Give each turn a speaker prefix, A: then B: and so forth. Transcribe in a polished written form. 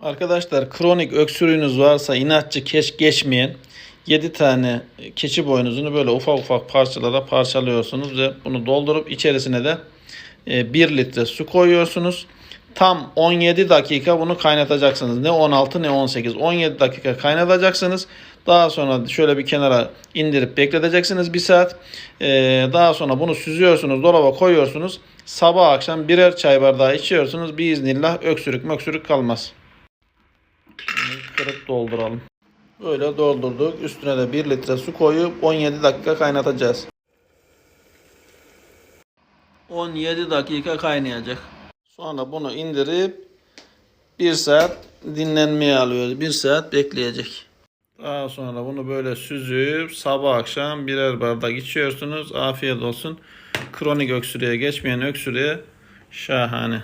A: Arkadaşlar kronik öksürüğünüz varsa inatçı geçmeyen 7 tane keçi boynuzunu böyle ufak ufak parçalara parçalıyorsunuz ve bunu doldurup içerisine de 1 litre su koyuyorsunuz. Tam 17 dakika bunu kaynatacaksınız. Ne 16 ne 18. 17 dakika kaynatacaksınız. Daha sonra şöyle bir kenara indirip bekleteceksiniz 1 saat. Daha sonra bunu süzüyorsunuz, dolaba koyuyorsunuz. Sabah akşam birer çay bardağı içiyorsunuz. Biiznillah öksürük kalmaz. Kırıp dolduralım. Böyle doldurduk. Üstüne de 1 litre su koyup 17 dakika kaynatacağız. 17 dakika kaynayacak. Sonra bunu indirip 1 saat dinlenmeye alıyoruz. 1 saat bekleyecek. Daha sonra bunu böyle süzüp sabah akşam birer bardak içiyorsunuz. Afiyet olsun. Kronik öksürüğe geçmeyen öksürüğe şahane.